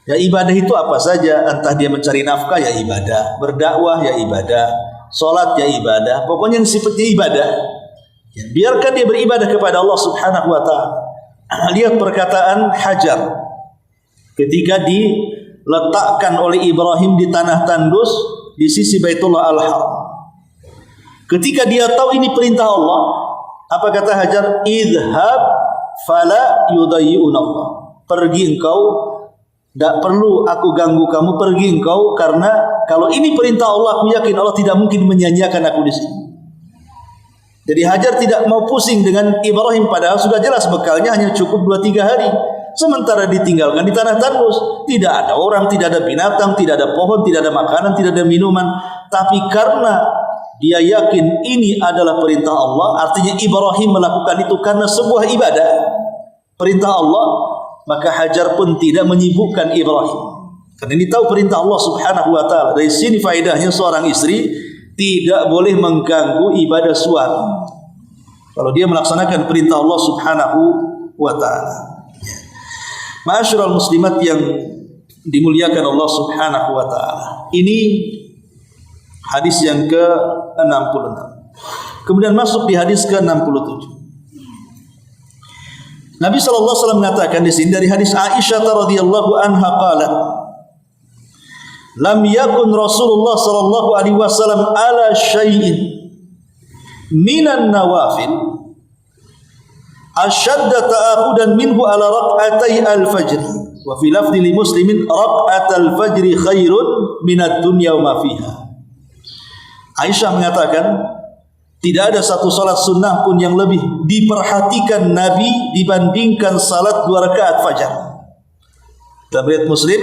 Ya ibadah itu apa saja, entah dia mencari nafkah ya ibadah, berdakwah ya ibadah, sholat ya ibadah, pokoknya yang sifatnya ibadah. Ya, biarkan dia beribadah kepada Allah Subhanahu wa ta'ala. Lihat perkataan Hajar ketika diletakkan oleh Ibrahim di tanah tandus di sisi Baitullah Al-Haram. Ketika dia tahu ini perintah Allah, apa kata Hajar? Idhab fala yudayyunallah. Pergi engkau, tidak perlu aku ganggu kamu, pergi engkau, karena kalau ini perintah Allah, aku yakin Allah tidak mungkin menyanyiakan aku di sini. Jadi Hajar tidak mau pusing dengan Ibrahim, padahal sudah jelas bekalnya hanya cukup 2-3 hari. Sementara ditinggalkan di tanah tandus, tidak ada orang, tidak ada binatang, tidak ada pohon, tidak ada makanan, tidak ada minuman. Tapi karena dia yakin ini adalah perintah Allah, artinya Ibrahim melakukan itu karena sebuah ibadah, perintah Allah, maka Hajar pun tidak menyibukkan Ibrahim. Karena ini tahu perintah Allah Subhanahu wa taala. Dari sini faedahnya seorang istri tidak boleh mengganggu ibadah suami kalau dia melaksanakan perintah Allah Subhanahu wa taala. Ma'asyiral muslimat yang dimuliakan Allah Subhanahu wa taala. Ini hadis yang ke-66. Kemudian masuk di hadis ke-67. Nabi SAW mengatakan di sini dari hadis Aisyah radhiyallahu anha qalat, lam yakun Rasulullah sallallahu alaihi wasallam ala syai'in minan nawafil ashadda ta'ahudan minhu ala rak'atay al-fajr wa fi lafzi li muslimin rak'atal fajri khairun minad dunya wa ma fiha. Aisyah mengatakan tidak ada satu salat sunnah pun yang lebih diperhatikan Nabi dibandingkan salat 2 rakaat fajar. Dalam riwayat Muslim,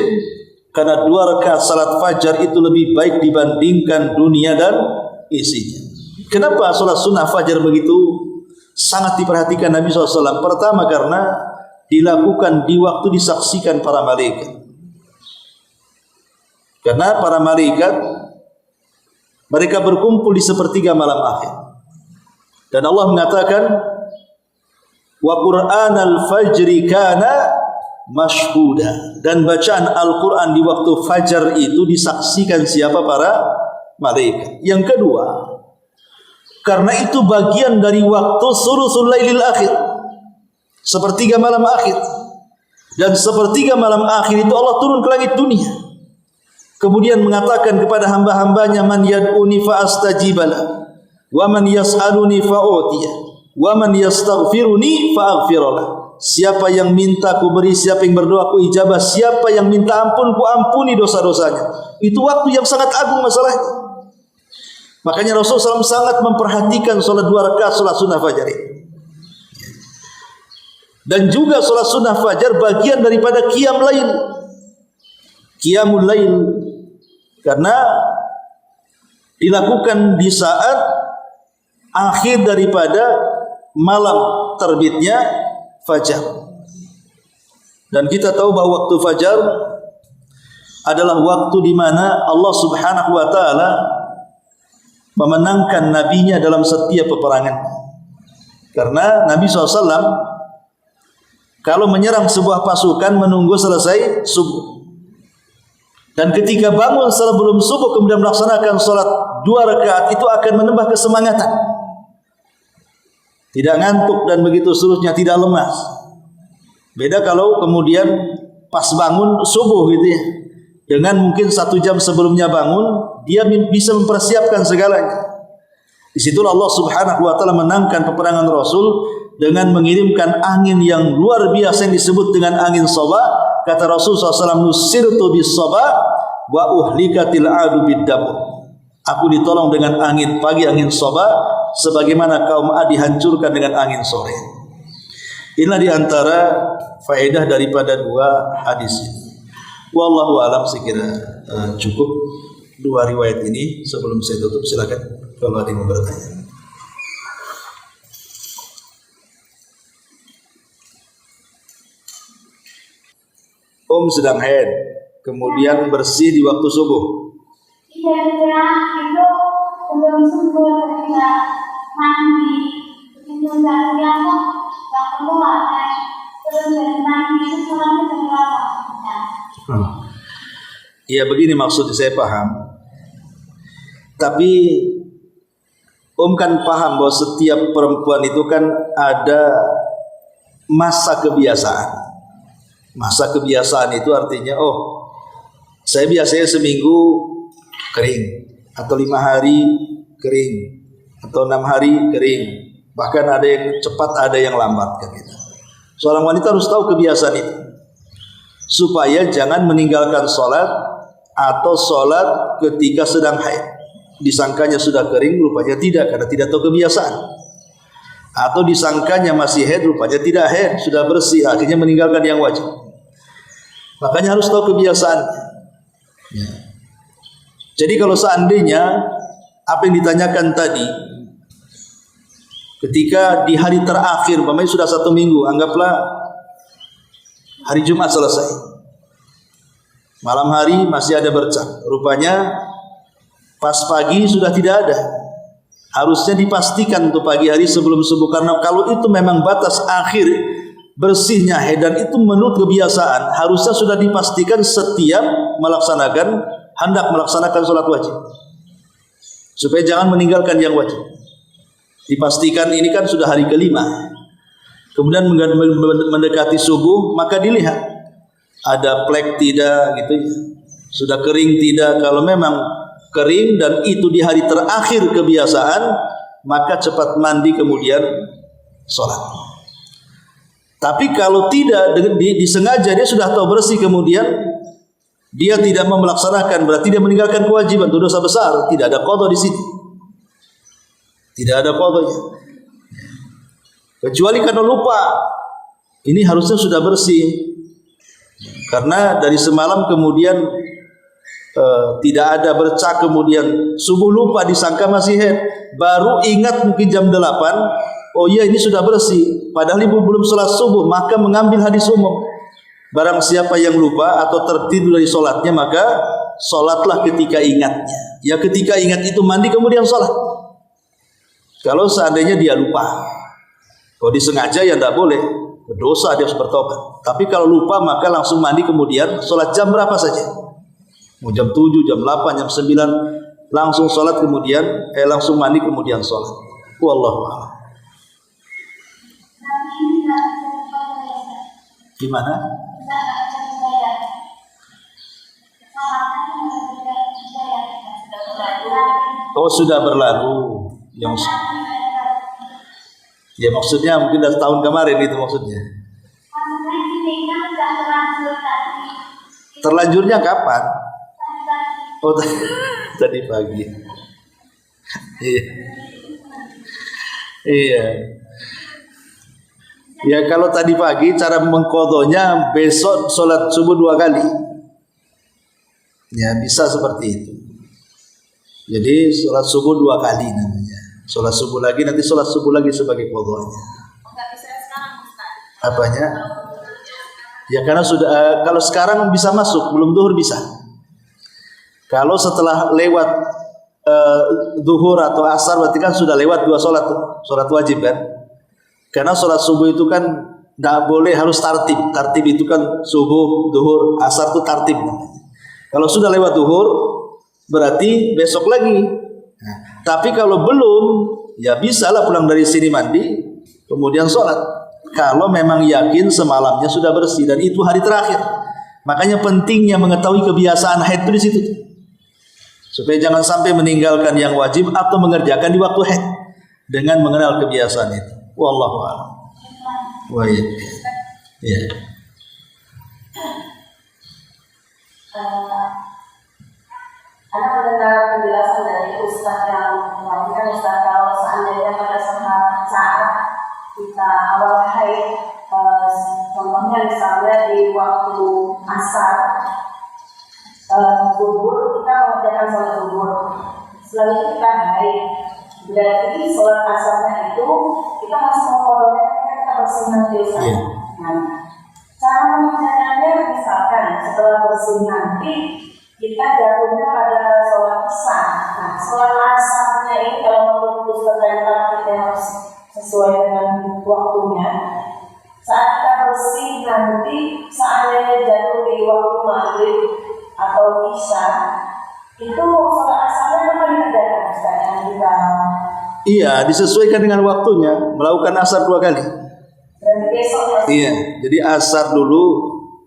karena 2 rakaat salat fajar itu lebih baik dibandingkan dunia dan isinya. Kenapa salat sunnah fajar begitu sangat diperhatikan Nabi SAW? Pertama karena dilakukan di waktu disaksikan para malaikat. Karena para malaikat mereka berkumpul di sepertiga malam akhir. Dan Allah mengatakan wa Qur'anal fajri kana mashhuda, dan bacaan Al-Qur'an di waktu fajar itu disaksikan siapa? Para malaikat. Yang kedua, karena itu bagian dari waktu sulusul lailil akhir, sepertiga malam akhir. Dan sepertiga malam akhir itu Allah turun ke langit dunia, kemudian mengatakan kepada hamba-hambanya, man yad'uni fa astajibala wa man yas'aluni fa utiya wa man yastaghfiruni fa aghfirlah. Siapa yang minta ku beri, siapa yang berdoa ku ijabah, siapa yang minta ampun ku ampuni dosa-dosanya. Itu waktu yang sangat agung masalahnya. Makanya Rasulullah SAW sangat memperhatikan salat 2 rakaat salat sunnah fajar ini. Dan juga salat sunnah fajar bagian daripada qiyam lail, qiyamul lail, karena dilakukan di saat akhir daripada malam terbitnya fajar. Dan kita tahu bahwa waktu fajar adalah waktu di mana Allah Subhanahu wa taala memenangkan nabinya dalam setiap peperangan. Karena Nabi SAW kalau menyerang sebuah pasukan menunggu selesai subuh. Dan ketika bangun sebelum subuh kemudian melaksanakan salat 2 rakaat itu akan menambah kesemangatan. Tidak ngantuk dan begitu seterusnya, tidak lemas. Beda kalau kemudian pas bangun subuh gitu ya, dengan mungkin 1 jam sebelumnya bangun, dia bisa mempersiapkan segalanya. Disitulah Allah Subhanahu wa taala menangkan peperangan Rasul dengan mengirimkan angin yang luar biasa yang disebut dengan angin soba. Kata Rasul SAW, nusirtu bis soba wa uhlikatil adu bid dabur. Aku ditolong dengan angin pagi, angin soba, sebagaimana kaum Ad dihancurkan dengan angin sore. Inilah diantara faedah daripada 2 hadis ini. Wallahu a'lam, sekira cukup 2 riwayat ini. Sebelum saya tutup, silakan kalau ada yang mau bertanya. Sedang haid, kemudian bersih di waktu subuh. Iya, itu sebelum subuh ketika mandi, itu nggak biasa, nggak keluar, terus dari mandi itu sholatnya berapa? Ya begini maksudnya, saya paham. Tapi kan paham bahwa setiap perempuan itu kan ada masa kebiasaan. Masa kebiasaan itu artinya, saya biasanya seminggu kering, atau 5 hari kering, atau 6 hari kering. Bahkan ada yang cepat, ada yang lambat kan gitu. Seorang wanita harus tahu kebiasaan itu. supaya jangan meninggalkan sholat atau sholat ketika sedang haid. Disangkanya sudah kering, rupanya tidak, karena tidak tahu kebiasaan. Atau disangkanya masih haid, rupanya tidak haid, sudah bersih, akhirnya meninggalkan yang wajib. Makanya harus tahu kebiasaannya. Ya. Jadi kalau seandainya apa yang ditanyakan tadi, ketika di hari terakhir, umpamanya sudah 1 minggu, anggaplah hari Jumat selesai, malam hari masih ada bercak, rupanya pas pagi sudah tidak ada. Harusnya dipastikan untuk pagi hari sebelum subuh, karena kalau itu memang batas akhir bersihnya haid dan itu menurut kebiasaan, harusnya sudah dipastikan setiap hendak melaksanakan sholat wajib, supaya jangan meninggalkan yang wajib. Dipastikan ini kan sudah hari kelima, kemudian mendekati subuh, maka dilihat ada plek tidak gitu ya, sudah kering tidak. Kalau memang kering dan itu di hari terakhir kebiasaan, maka cepat mandi kemudian sholat. Tapi kalau tidak, disengaja dia sudah tahu bersih, kemudian dia tidak melaksanakan, berarti dia meninggalkan kewajiban, itu dosa besar. Tidak ada qadha di sini, tidak ada qadhanya, kecuali karena lupa. Ini harusnya sudah bersih, karena dari semalam kemudian tidak ada bercak, kemudian subuh lupa, disangka masih haid, baru ingat mungkin jam 8, oh iya ini sudah bersih, padahal ibu belum sholat subuh, maka mengambil hadis umum, barang siapa yang lupa atau tertidur dari sholatnya, maka sholatlah ketika ingatnya. Ya ketika ingat itu mandi kemudian sholat. Kalau seandainya dia lupa, kalau disengaja ya tidak boleh, berdosa, dia harus bertobat. Tapi kalau lupa maka langsung mandi kemudian sholat, jam berapa saja, mau jam 7, jam 8, jam 9, langsung sholat kemudian langsung mandi kemudian sholat. Wallahu a'lam. Gimana? Oh sudah berlalu. Ya maksudnya mungkin dari tahun kemarin itu maksudnya. Terlanjurnya kapan? Oh tadi pagi. Iya. Iya. Ya kalau tadi pagi, cara mengqadhanya besok sholat subuh 2 kali. Ya bisa seperti itu. Jadi sholat subuh 2 kali namanya. Sholat subuh lagi, nanti sholat subuh lagi sebagai qadhanya. Enggak bisa sekarang, Ustaz. Apanya? Ya karena sudah kalau sekarang bisa masuk, belum zuhur bisa. Kalau setelah lewat zuhur atau asar, berarti kan sudah lewat 2 sholat wajib kan? Karena sholat subuh itu kan tidak boleh harus tartib. Tartib itu kan subuh, zuhur, asar itu tartib. Kalau sudah lewat zuhur, berarti besok lagi. Nah, tapi kalau belum, ya bisalah pulang dari sini mandi, kemudian sholat. Kalau memang yakin semalamnya sudah bersih dan itu hari terakhir. Makanya pentingnya mengetahui kebiasaan haid itu di situ, supaya jangan sampai meninggalkan yang wajib atau mengerjakan di waktu haid dengan mengenal kebiasaan itu. Wallahu a'lam. Wa ya. Anda mendengar penjelasan dari Ustaz yang mengatakan, Ustaz, kalau seandainya pada saat kita awal haid, contohnya misalnya di waktu asar, zuhur, kita mengerjakan sholat zuhur, setelah itu kita haid, berarti sholat asarnya itu kita masih mengqadhanya, kita bersih nanti, Ustaz. Nah, cara mengerjakannya misalkan setelah bersih nanti kita jatuhnya pada sholat isya. Nah, sholat asarnya ini kalau menurut Ustaz kita harus sesuai dengan waktunya. Saat kita bersih nanti, seandainya jatuh di waktu maghrib atau isya, itu sholat asarnya apa dikerjakan, Ustaz, yang kita? Iya, disesuaikan dengan waktunya, melakukan asar 2 kali. Berarti besok ya? Iya, jadi asar dulu,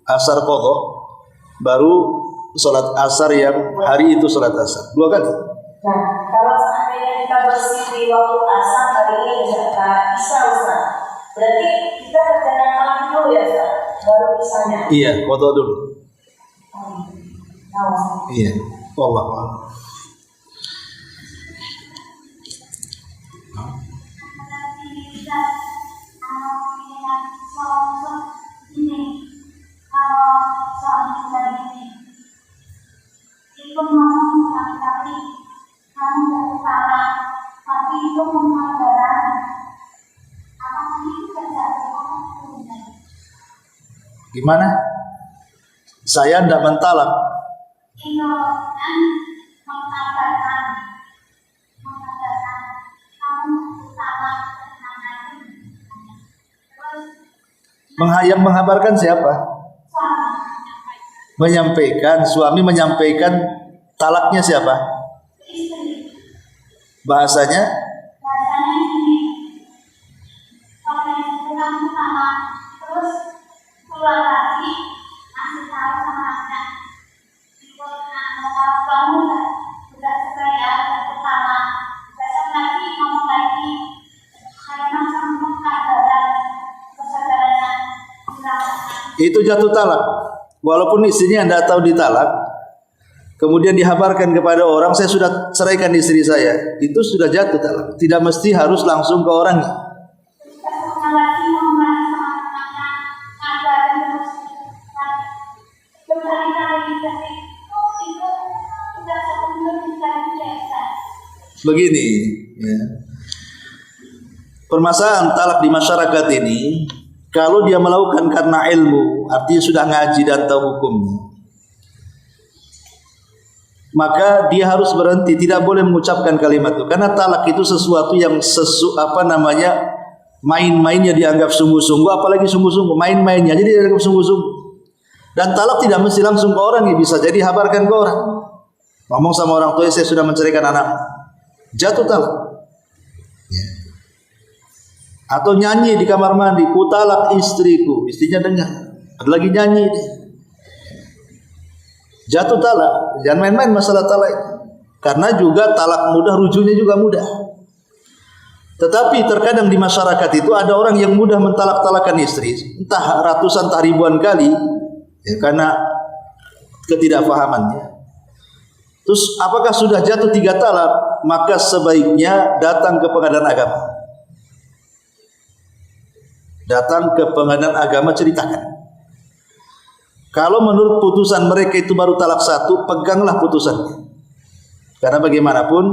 asar qadha, baru sholat asar yang hari itu sholat asar 2 kali. Nah, kalau seandainya kita bersih di waktu asar hari ini, isya, Ustaz, berarti kita kerjakan malam dulu ya, Ustaz, baru misalnya. Iya, qada dulu. Nah, Iya. Wallahu a'lam. Gimana? Saya tidak mentalak. Yang menghabarkan siapa? Menyampaikan, suami menyampaikan talaknya siapa? Bahasanya? Itu jatuh talak. Walaupun istrinya tidak tahu ditalak, kemudian dihabarkan kepada orang, saya sudah ceraikan istri saya, itu sudah jatuh talak. Tidak mesti harus langsung ke orangnya. Begini, ya. Permasalahan talak di masyarakat ini, kalau dia melakukan karena ilmu, artinya sudah ngaji dan tahu hukumnya, maka dia harus berhenti, tidak boleh mengucapkan kalimat itu. Karena talak itu sesuatu yang main-mainnya dianggap sungguh-sungguh, apalagi sungguh-sungguh, main-mainnya jadi dianggap sungguh-sungguh. Dan talak tidak mesti langsung ke orang, ya bisa jadi habarkan ke orang. Ngomong sama orang tua, saya sudah menceraikan anak, jatuh talak. Ya. Atau nyanyi di kamar mandi, ku talak istriku, istrinya dengar, ada lagi nyanyi dia. Jatuh talak. Jangan main-main masalah talak itu. Karena juga talak mudah, rujuknya juga mudah. Tetapi terkadang di masyarakat itu ada orang yang mudah mentalak-talakan istri, entah ratusan, entah ribuan kali, ya, karena ketidakfahamannya. Terus apakah sudah jatuh 3 talak? Maka sebaiknya datang ke pengadilan agama. Datang ke pengadilan agama, ceritakan. Kalau menurut putusan mereka itu baru talak 1, peganglah putusannya. Karena bagaimanapun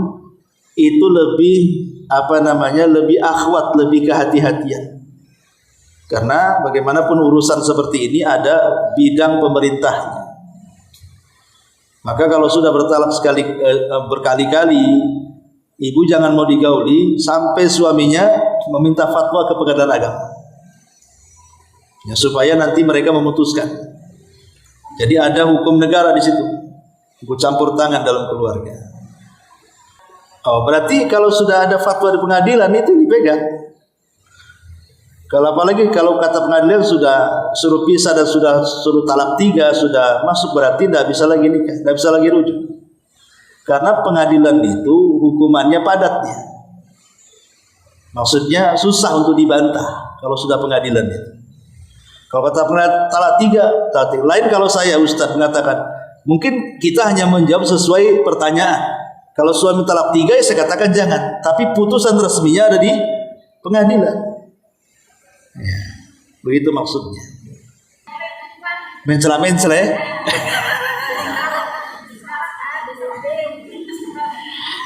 itu lebih lebih akhwat, lebih kehati-hatian. Karena bagaimanapun urusan seperti ini ada bidang pemerintahnya. Maka kalau sudah berkali-kali, ibu jangan mau digauli sampai suaminya meminta fatwa ke pengadilan agama. Ya, supaya nanti mereka memutuskan. Jadi ada hukum negara di situ, ikut campur tangan dalam keluarga. Oh, berarti kalau sudah ada fatwa di pengadilan itu dipegang. Kalau apalagi kalau kata pengadilan sudah suruh pisah dan sudah suruh talak 3 sudah masuk, berarti tidak bisa lagi nikah, tidak bisa lagi rujuk. Karena pengadilan itu hukumannya padatnya. Maksudnya susah untuk dibantah kalau sudah pengadilan itu. Kalau kata pengadilan talak 3, talak 3. Lain kalau saya Ustaz mengatakan, mungkin kita hanya menjawab sesuai pertanyaan. Kalau suami talak 3, ya saya katakan jangan. Tapi putusan resminya ada di pengadilan. Ya, begitu maksudnya. Mencela-mencela ya.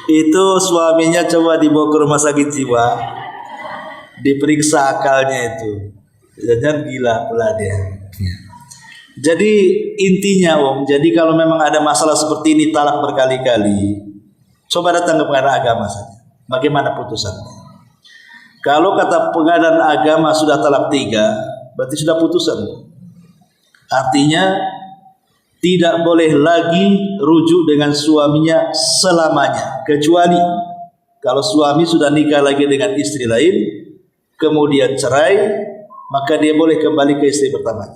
Itu suaminya coba dibawa ke rumah sakit jiwa, diperiksa akalnya itu. Jangan gila pula dia. Jadi intinya jadi kalau memang ada masalah seperti ini talak berkali-kali, coba datang ke pengadilan agama saja. Bagaimana putusannya? Kalau kata pengadilan agama sudah talak 3, berarti sudah putusan. Artinya tidak boleh lagi rujuk dengan suaminya selamanya, kecuali kalau suami sudah nikah lagi dengan istri lain, kemudian cerai, maka dia boleh kembali ke istri pertamanya.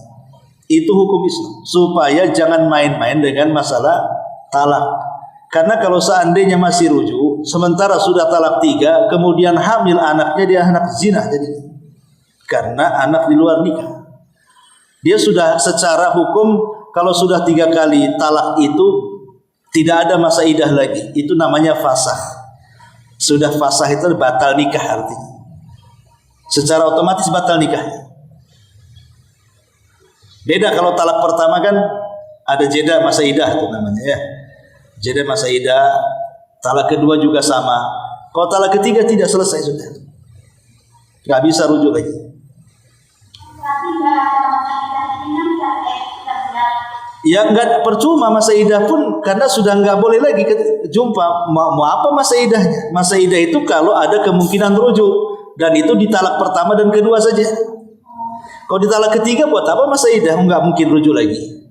Itu hukum Islam, supaya jangan main-main dengan masalah talak. Karena kalau seandainya masih rujuk, sementara sudah talak 3, kemudian hamil anaknya, dia anak zina jadi. Karena anak di luar nikah. Dia sudah secara hukum kalau sudah 3 kali talak itu tidak ada masa idah lagi. Itu namanya fasakh. Sudah fasakh itu batal nikah artinya. Secara otomatis batal nikah. Beda kalau talak pertama kan ada jeda masa idah itu namanya ya. Jeda masa idah. Talak kedua juga sama. Kalau talak ketiga tidak selesai sudah. Gak bisa rujuk lagi. Ya enggak percuma masa idah pun karena sudah enggak boleh lagi jumpa. Mau apa masa idahnya? Masa idah itu kalau ada kemungkinan rujuk dan itu di talak pertama dan kedua saja. Kalau di talak ketiga buat apa masa idah? Enggak mungkin rujuk lagi.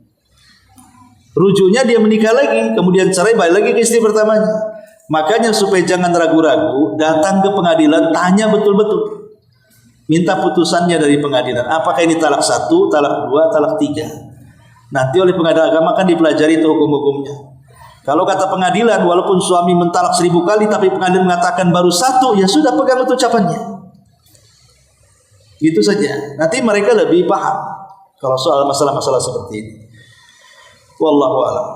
Rujuknya dia menikah lagi, kemudian cerai balik lagi ke istri pertamanya. Makanya supaya jangan ragu-ragu, datang ke pengadilan, tanya betul-betul. Minta putusannya dari pengadilan. Apakah ini talak 1, talak 2, talak 3? Nanti oleh pengadilan agama kan dipelajari itu hukum-hukumnya. Kalau kata pengadilan, walaupun suami mentalak 1000 kali, tapi pengadilan mengatakan baru 1, ya sudah pegang itu ucapannya. Gitu saja. Nanti mereka lebih paham kalau soal masalah-masalah seperti ini. Wallahu a'lam.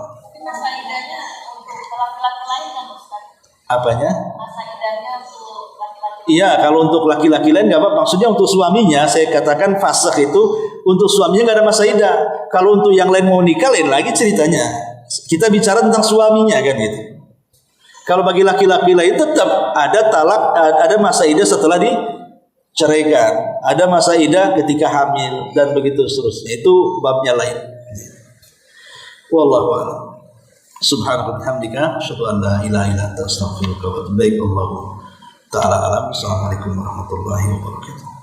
Masa idahnya untuk laki-laki lain kan Ustaz? Apanya? Masa idahnya untuk laki-laki. Iya, kalau untuk laki-laki lain nggak apa. Maksudnya untuk suaminya, saya katakan fasakh itu untuk suaminya nggak ada masa idah. Kalau untuk yang lain mau nikah lain lagi ceritanya. Kita bicara tentang suaminya kan gitu. Kalau bagi laki-laki lain tetap ada talak, ada masa idah setelah diceraikan, ada masa idah ketika hamil dan begitu seterusnya. Itu babnya lain. Wallahu a'lam. Subhanaka wa bihamdika asyhadu an la ilaha illa anta astaghfiruka wa atubu ilaik. Allahu ta'ala alam. Assalamualaikum warahmatullahi wabarakatuh.